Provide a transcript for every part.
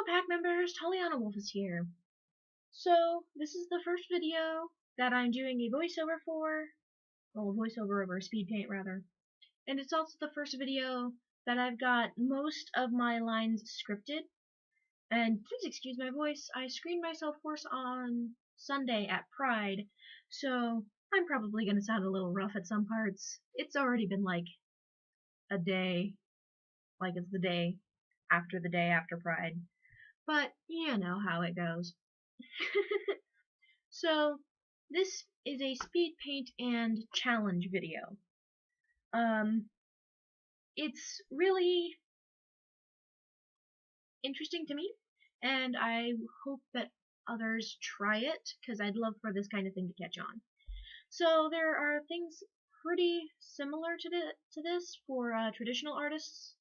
Hello pack members, Taliana Wolf is here. So, this is the first video that I'm doing a voiceover for, well, a voiceover over a speed paint rather. And it's also the first video that I've got most of my lines scripted. And please excuse my voice, I screened myself hoarse on Sunday at Pride, so I'm probably going to sound a little rough at some parts. It's already been like a day, like it's the day after Pride. But you know how it goes. So, this is a speed paint and challenge video. It's really interesting to me, and I hope that others try it, because I'd love for this kind of thing to catch on. So, there are things pretty similar to this for traditional artists,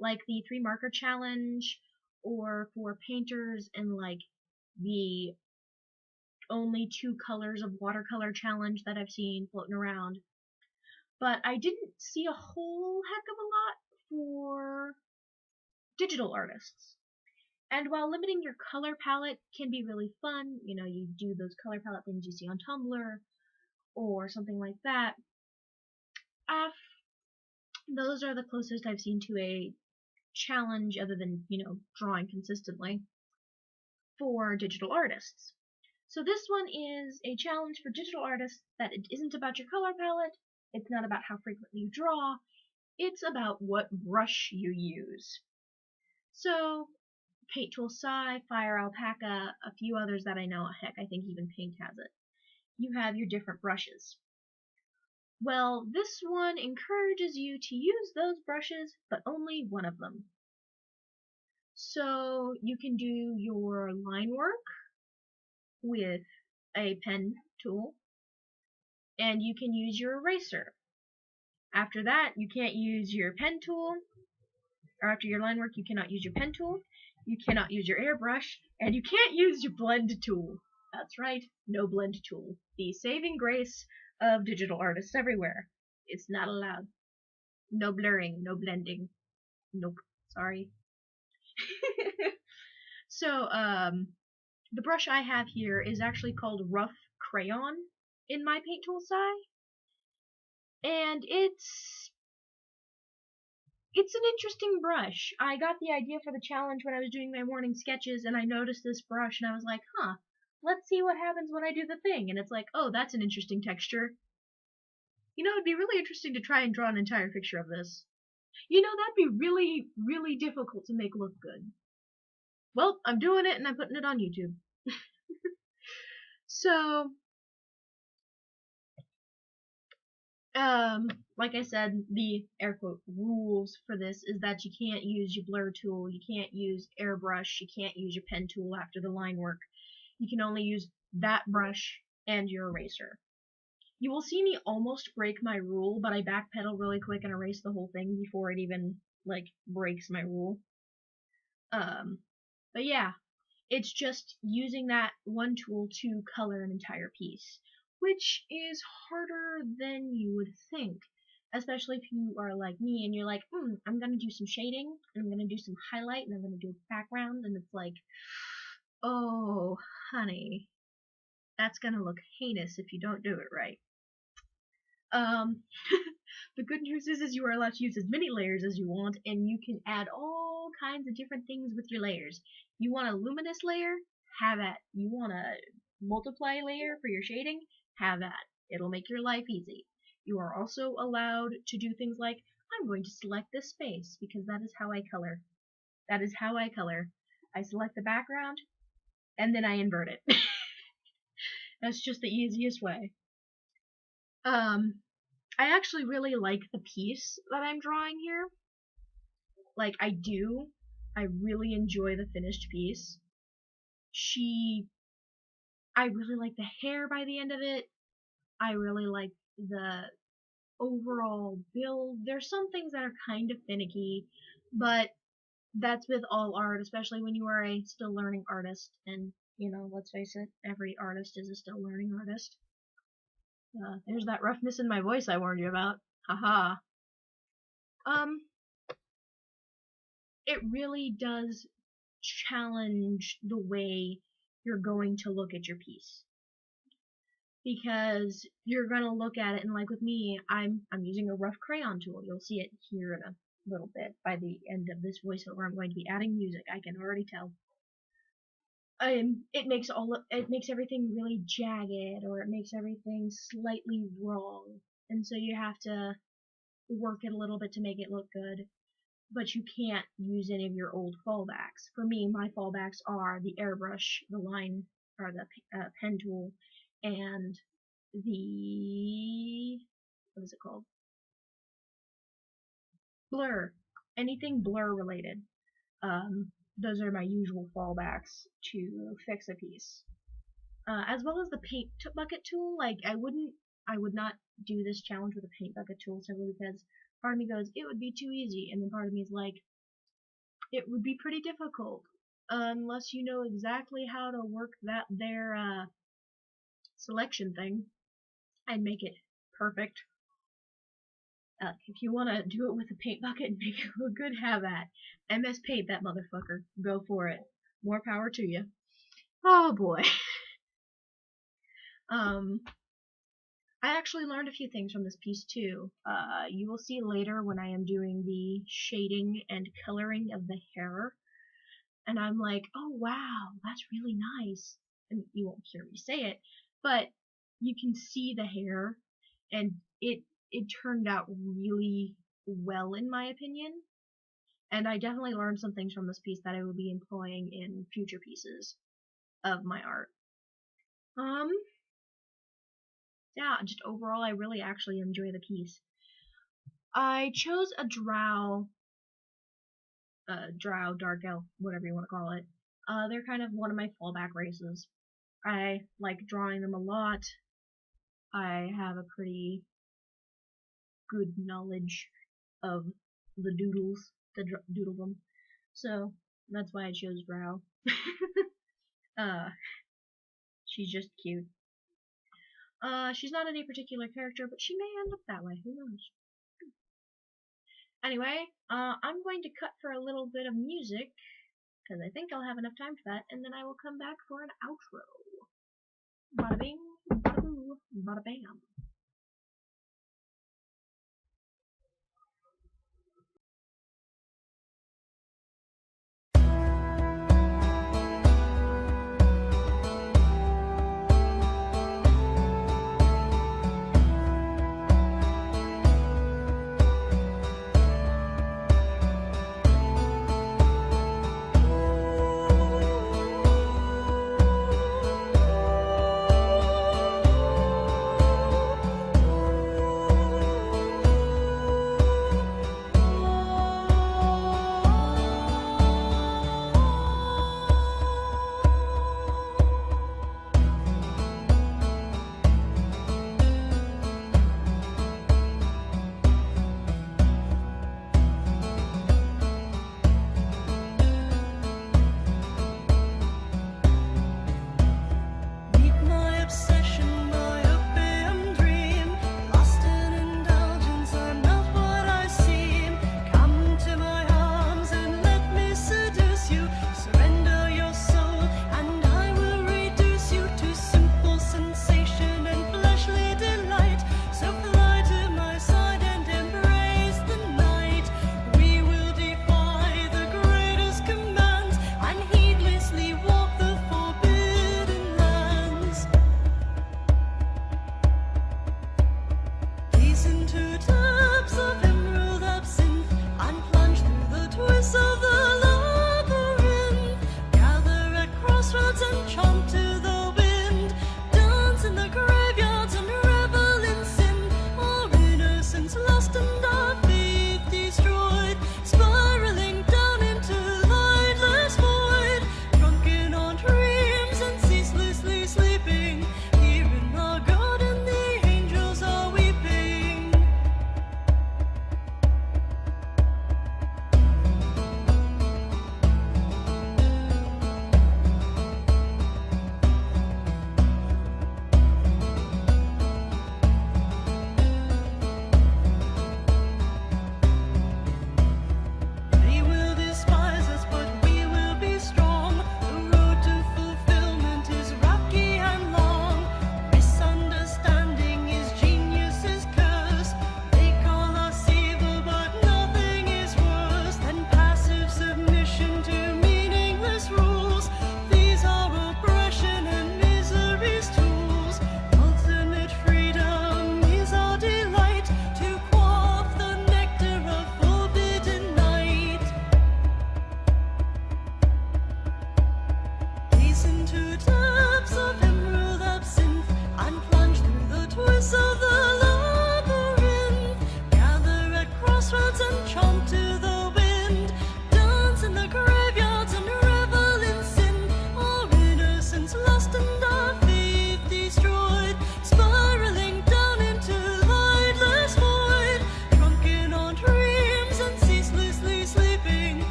like the 3 marker challenge, or for painters and like the only 2 colors of watercolor challenge that I've seen floating around. But I didn't see a whole heck of a lot for digital artists. And while limiting your color palette can be really fun, you know, you do those color palette things you see on Tumblr or something like that, those are the closest I've seen to a challenge other than, you know, drawing consistently for digital artists. So this one is a challenge for digital artists that it isn't about your color palette, it's not about how frequently you draw, it's about what brush you use. So, Paint Tool Psy, Fire Alpaca, a few others that I know, heck, I think even Paint has it. You have your different brushes. Well, this one encourages you to use those brushes, but only one of them. So, you can do your line work with a pen tool, and you can use your eraser. After that, you can't use your pen tool, or after your line work, you cannot use your pen tool, you cannot use your airbrush, and you can't use your blend tool. That's right, no blend tool. The saving grace of digital artists everywhere. It's not allowed. No blurring, no blending. Nope, sorry. So, the brush I have here is actually called Rough Crayon in my Paint Tool Psy. And it's an interesting brush. I got the idea for the challenge when I was doing my morning sketches, and I noticed this brush, and I was like, huh, let's see what happens when I do the thing. And it's like, oh, that's an interesting texture. You know, it'd be really interesting to try and draw an entire picture of this. You know, that'd be really, really difficult to make look good. Well, I'm doing it, and I'm putting it on YouTube. So, like I said, the air quote rules for this is that you can't use your blur tool, you can't use airbrush, you can't use your pen tool after the line work. You can only use that brush and your eraser. You will see me almost break my rule, but I backpedal really quick and erase the whole thing before it even, like, breaks my rule. But yeah, it's just using that one tool to color an entire piece, which is harder than you would think, especially if you are like me and you're like, I'm gonna do some shading, and I'm gonna do some highlight, and I'm gonna do a background, and it's like, oh, honey, that's gonna look heinous if you don't do it right. The good news is you are allowed to use as many layers as you want, and you can add all kinds of different things with your layers. You want a luminous layer? Have at. You want a multiply layer for your shading? Have at. It'll make your life easy. You are also allowed to do things like, I'm going to select this space, because that is how I color. That is how I color. I select the background, and then I invert it. That's just the easiest way. I actually really like the piece that I'm drawing here. Like, I do. I really enjoy the finished piece. I really like the hair by the end of it. I really like the overall build. There's some things that are kind of finicky, but that's with all art, especially when you are a still learning artist. And, you know, let's face it, every artist is a still learning artist. There's that roughness in my voice I warned you about. Haha. It really does challenge the way you're going to look at your piece. Because you're gonna look at it, and like with me, I'm using a rough crayon tool. You'll see it here in a little bit. By the end of this voiceover, I'm going to be adding music. I can already tell. It makes everything really jagged, or it makes everything slightly wrong, and so you have to work it a little bit to make it look good. But you can't use any of your old fallbacks. For me, my fallbacks are the airbrush, the line, or the pen tool, and the, what is it called? Blur. Anything blur related. Those are my usual fallbacks to fix a piece. As well as the paint bucket tool. Like, I would not do this challenge with a paint bucket tool simply because part of me goes, it would be too easy, and then part of me is like, it would be pretty difficult unless you know exactly how to work that there selection thing and make it perfect. If you want to do it with a paint bucket and make it look good, have at. MS Paint that motherfucker. Go for it. More power to you. Oh boy. I actually learned a few things from this piece too. You will see later when I am doing the shading and coloring of the hair, and I'm like, oh wow, that's really nice. And you won't hear me say it, but you can see the hair, and it turned out really well in my opinion. And I definitely learned some things from this piece that I will be employing in future pieces of my art. Yeah, just overall, I really actually enjoy the piece. I chose a drow, dark elf, whatever you want to call it. They're kind of one of my fallback races. I like drawing them a lot. I have a pretty good knowledge of the doodles, to doodle them. So, that's why I chose drow. She's just cute. She's not any particular character, but she may end up that way. Who knows? Anyway, I'm going to cut for a little bit of music, because I think I'll have enough time for that, and then I will come back for an outro. Bada bing, bada boo, bada bam.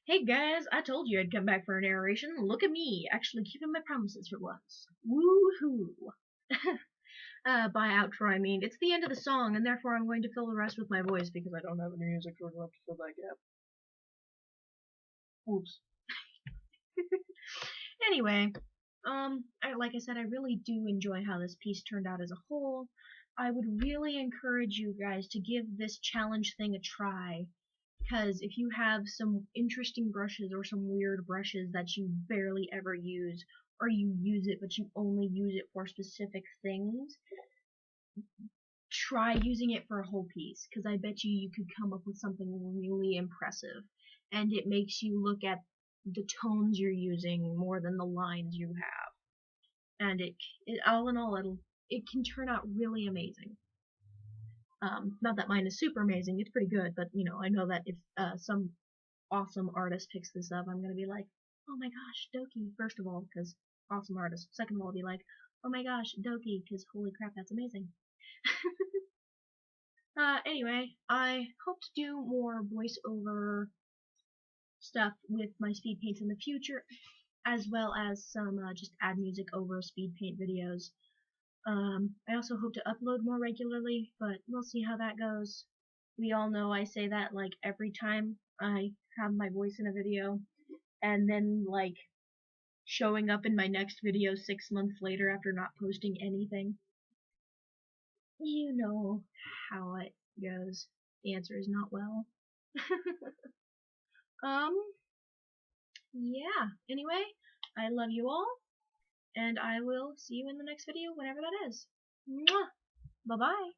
Hey guys, I told you I'd come back for a narration. Look at me, actually keeping my promises for once. Woohoo! By outro I mean it's the end of the song, and therefore I'm going to fill the rest with my voice because I don't have any music short enough to fill that gap. Oops. Anyway, like I said, I really do enjoy how this piece turned out as a whole. I would really encourage you guys to give this challenge thing a try, because if you have some interesting brushes or some weird brushes that you barely ever use, or you use it but you only use it for specific things, try using it for a whole piece, because I bet you could come up with something really impressive, and it makes you look at the tones you're using more than the lines you have, and it all in all it can turn out really amazing. Not that mine is super amazing, it's pretty good, but I know that if some awesome artist picks this up, I'm gonna be like, oh my gosh, Doki, first of all, because awesome artist. Second of all, I'll be like, oh my gosh, Doki, because holy crap, that's amazing. Anyway, I hope to do more voiceover stuff with my speed paints in the future, as well as some just add music over speed paint videos. I also hope to upload more regularly, but we'll see how that goes. We all know I say that like every time I have my voice in a video, and then like showing up in my next video 6 months later after not posting anything. You know how it goes. The answer is not well. um, yeah. Anyway, I love you all, and I will see you in the next video, whenever that is. Mwah! Bye-bye.